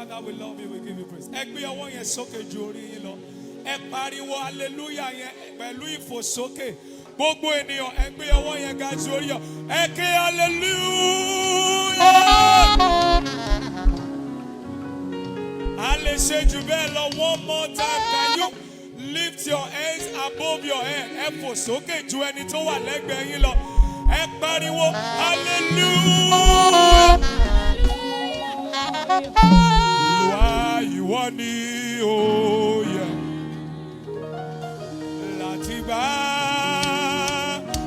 Father, we love you, we give you praise. Ẹ gbé ọwọ́ yẹn sókè ju orí yín lọ. Ẹ pariwo hallelujah yẹn pẹ̀lú ìfòsókè. Gbogbo ènìyàn ẹ gbé ọwọ́ yẹn ga ju orí yọ. Ẹ ké hallelujah. A lè ṣe jù bẹ́ẹ̀ lọ. One more time, can you lift your hands above your head? Ẹ fòsókè ju ẹni tó wà lẹ́gbẹ̀ẹ́ yín lọ. Ẹ pariwo hallelujah. Ìwọ ni òye láti bá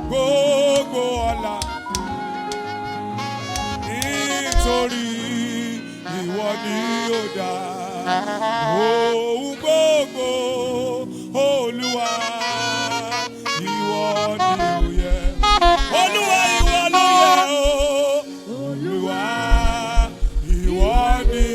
gbogbo ọlá nítorí ìwọ ni ó dá ohun gbogbo Olúwa ìwọ ni òye Olúwa ìwọ ló yẹ o Olúwa ìwọ ni.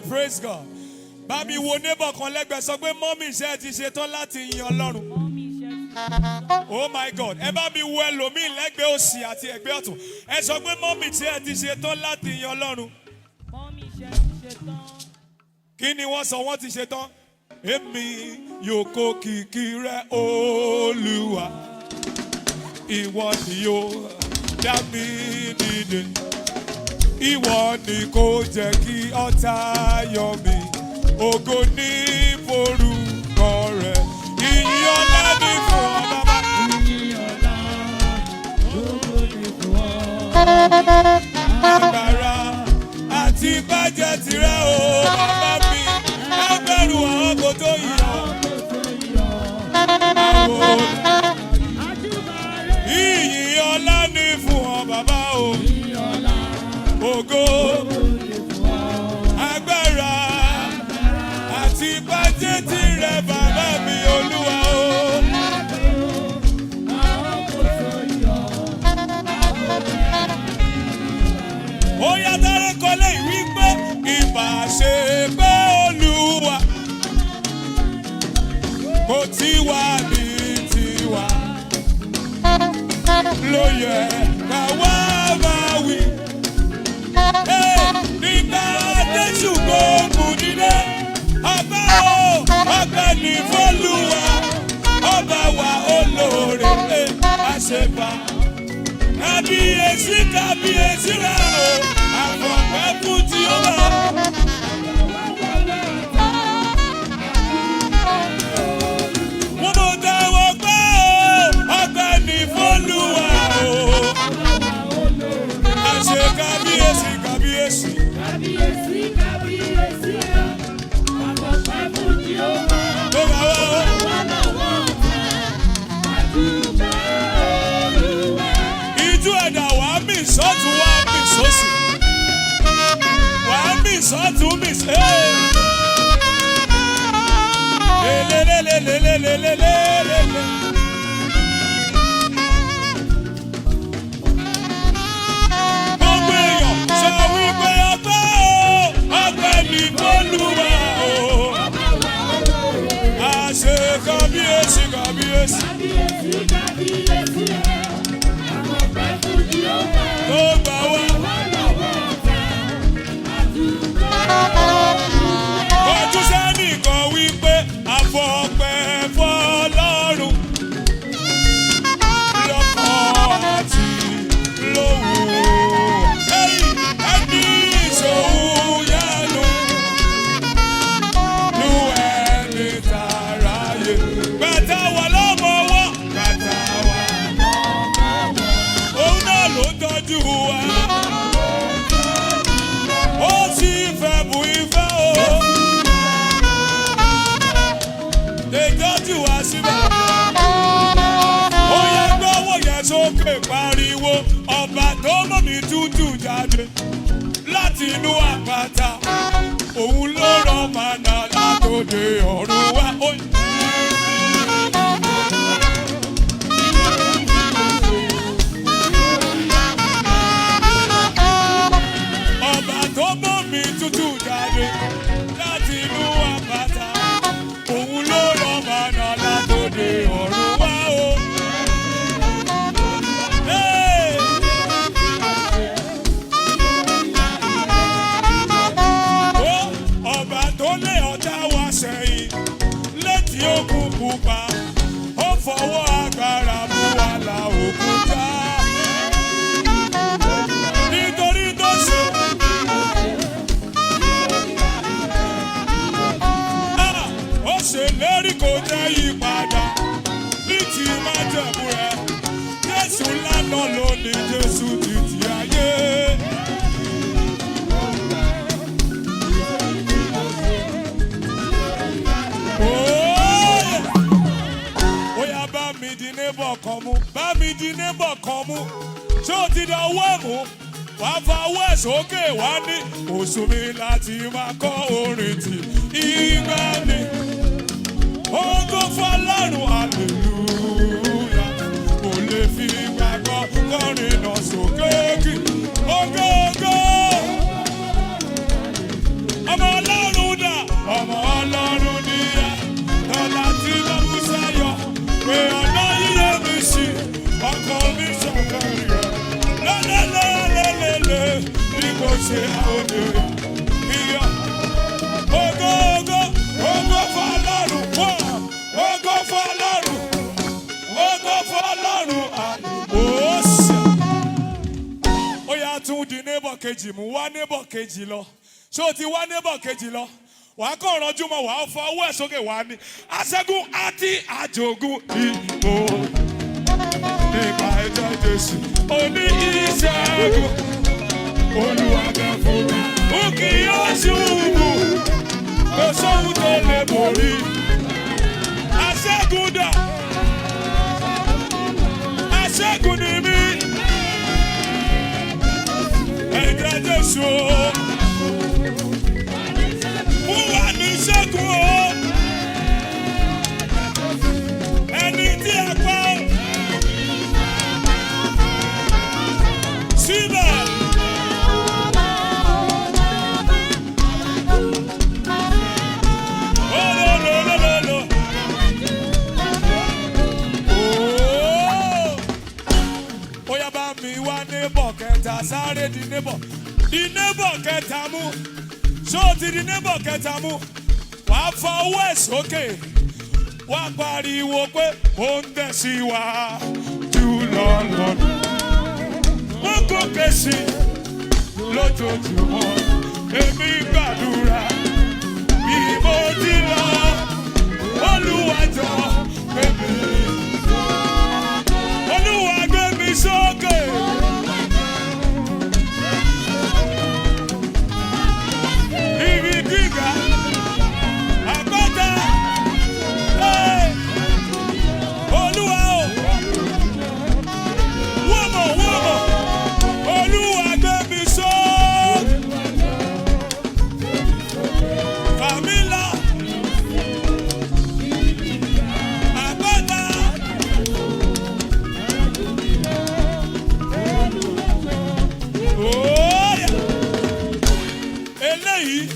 Praise God. Bàbí wo neighbor kan lẹ́gbẹ̀ẹ́ sọ pé mọ́mì iṣẹ́ ti ṣetán láti yin Ọlọ́run. Oh my God. Ẹ bá mi wo ẹlòmíì lẹ́gbẹ̀ẹ́ òsì àti ẹ̀gbẹ́ ọ̀tún. Ẹ sọ pé mọ́mì iṣẹ́ ti ṣetán láti yin Ọlọ́run. Mọ́mì iṣẹ́ ti ṣetán. Kí ni wọ́n sọ wọ́n ti ṣetán? Èmi yóò kó kìkì rẹ Olúwa. Ìwọ ni yóò dá mi dìde. Ìwọ ni kò jẹ́ kí ọ̀tá yọ̀ mí. Ògo ní forúkọ rẹ̀. Ìyìn ọlá ní fún ọ bàbá. Ìyìn ọlá, ògo ni fún ọ. Agbára àti bàjẹ́ tirẹ̀ o bàbá mi. Ẹgbẹ̀rún àwọn kò tó yọ. Ìyìn ọlá ní fún ọ bàbá o. Ògo, agbára, àti bàjẹ́ tirẹ̀ bàbá mi Olúwa o. Ó yá dáre kọ́lé ìwí pé ìbá ṣe pé Olúwa kò tí wà ní tiwa ló yẹ ká wá máa wí. Nígbà Jésù gbogbo nílé, ọba o, ọba ní fọ́lùwà, ọba wa olóore, àṣepà. Kábíyèsí kábíyèsí rẹ̀ o, àfọ̀pẹ́ fún tí ó wà. Wọ́n mọ̀ dáwọ́ gbọ́ o, ọba ní fọ́lùwà o, àṣe kábíyèsí. Kábíyèsí, kábíyèsí, àfọ̀pẹ́ fún tí ó wà. Tó bá wá o. Ìjú ẹ̀dá wà á mì sọ́tún wà á mì sósì. Wà á mì sọ́tún mì sí. Lélelélelélelélélélélé. Gbogbo èèyàn sọ wípé ọgbẹ́ o, ọgbẹ́ ní Olúwa o. Àṣẹ kábíyèsí kábíyèsí. Tó gbà wá. Kọjú sẹ́nìkan wípé àfọ̀pẹ́ fọ́lọ́run lọ́kàn àti lówó. Ẹni ìṣòwò yánu lu ẹni tàráyé. Bàtà wà lọ́mọ́wọ́, bàtà wà òun náà ló tọ́jú wa. Ó sì fẹ́ bu ìfẹ́ o. Ìtọ́jú wa síbẹ̀. Ó yẹ gbọ́wọ́ yẹn sókè pariwo. Ọba tó mọ̀ mí tútù jáde láti inú àpáta. Òun ló rọ màná látòde ọ̀run wá. Ọba tó mọ́ mi tútù jáde láti inú àpáta, òun ló rọ̀ màná látòde ọ̀run wá o. Ọba tó lé ọ̀tá wa sẹ́yìn létí òkun pupa, ó fọwọ́ agbára mú wa la òkúta. Nítorí tó ṣe ó ṣèlérí kò jẹ́ yípadà ní ti májẹ̀mú rẹ̀. Jésù lánàá ló ní Jésù títí ayé. Oya bá mi di neighbor kan mú, bá mi di neighbor kan mú. Ṣé o ti da owó ẹ̀ mú? Wàá fa owó ẹ̀ sókè wá ní oṣù mi láti máa kọ́ orin tì ìgbà ni. Ògo f'Ọlọ́run hallelujah. Kò lè fi gbàgbọ́ kọrin náà sókè kí. Ògo ògo. Ọmọ Ọlọ́run dà, ọmọ Ọlọ́run níyà. Tọ́lá tí mo mú sáyọ̀, pé ọ̀nà yíyẹ mi sí, ọkọ mi ṣọ̀kan rẹ̀. Lọ́lẹ́lẹ́lẹ́lẹ́lẹ́ bí mo ṣe àwòdè ìyá. Ògo ògo, ògo f'Ọlọ́run wọ̀, ògo f'Ọlọ́run, ògo f'Ọlọ́run àlùbọ́sà. Ó yá tún di neighbor kejì mú, wá neighbor kejì lọ. Ṣé o ti wá neighbor kejì lọ? Wàá kọ́ ọ̀rànjú mọ́, wàá fa owó ẹ̀ sókè wá ní. Aṣẹ́gun àti àjogún ìbò. Nípa ẹjọ́ Jésù, oní ìṣẹ́gun. Olúwa bẹ̀ fún mi. Ó kì yóò ṣubú. Kò sóhun tó lè borí. Aṣẹ́gun dà. Aṣẹ́gun ni mí. Ẹ̀jẹ̀ Jésù. Fún wa ní ṣẹ́gun o. Ẹni tí a pa ó. Síbẹ̀. Olólólólóló. Ó yá bá mi wá neighbor kẹta, sáré di neighbor. Di neighbor kẹta mú. Ṣé o ti di neighbor kẹta mú? Wàá fa owó ẹ̀ sókè. Wàá pariwo pé ó ń tẹ̀síwájú lọ́dún. Mo gòkè sí lójoojúmọ́. Èmi gbàdúrà bí mo ti lọ. Olúwa jọ̀ọ́ gbé mi. Olúwa gbé mi sókè. Ibi gíga, àpáta, Olúwa o, wọ́mọ̀, Olúwa gbé mi sókè. Fàmílà, àpáta, eléyìí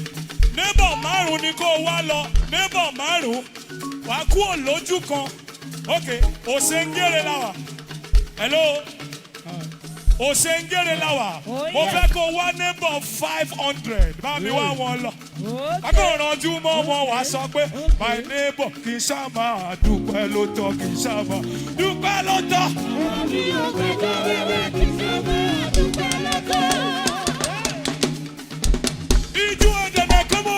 neighbor márùn ni kó wá lọ, neighbor márùn wàá kúrò lójú kan. Ok, Osengere la wà. Hello, Osengere la wà. Mo fẹ́ kó wá neighbor 500. Bá mi wá wọn lọ. Akọ̀rànjú mọ́ wọn wá sọ pé my neighbor kì í sábà dúpẹ́ ló tọ́, kì í sábà dúpẹ́ ló tọ́. Iju ẹ̀dẹ̀dẹ̀ kọ́mọ.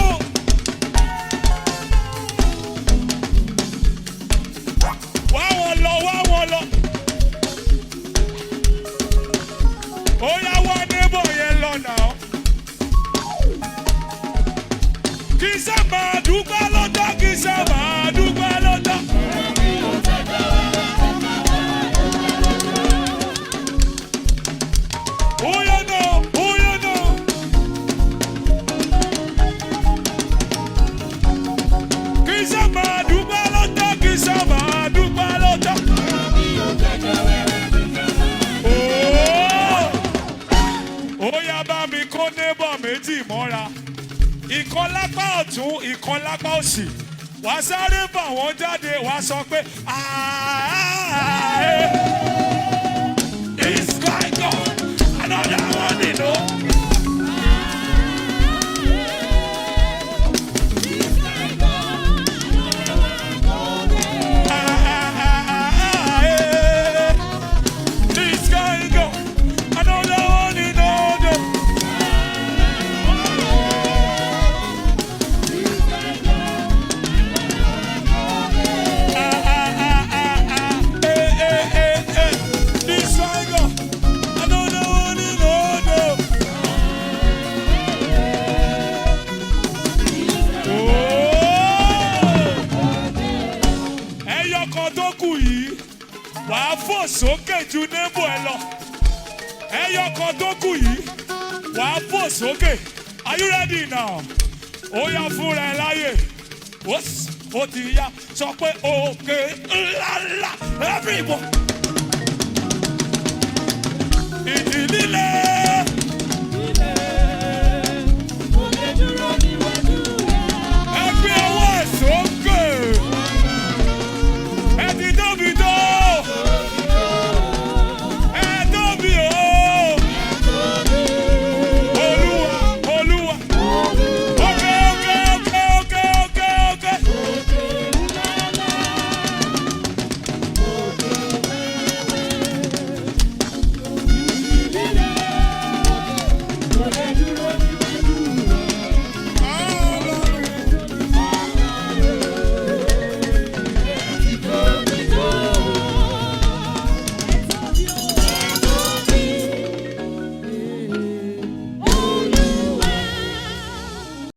Wá wọn lọ. Ó yá wá neighbor yẹn lọ náà. Kì í sábà dúpẹ́ ló tọ́, kì í sábà dúpẹ́ ló tọ́. sábà dúpẹ́ lọ́tọ̀ kì í sábà dúpẹ́ lọ́tọ̀. Ó yá bá mi kó nébọ̀ méjì mọ́ra. Ìkan lápá ọ̀tún, ìkan lápá òsì. Wà á sáré fà wọ́n jáde, wà á sọ pé it's going on. Another one, you know. Wàá fò sókè ju nébò ẹ lọ. Ẹyọ kan tó kù yìí, wàá fò sókè. Are you ready now? Ó yá fúnra ẹ láyè. Ó ti yá sọ pé òkè ńláńlá everybody. Ìdí líle.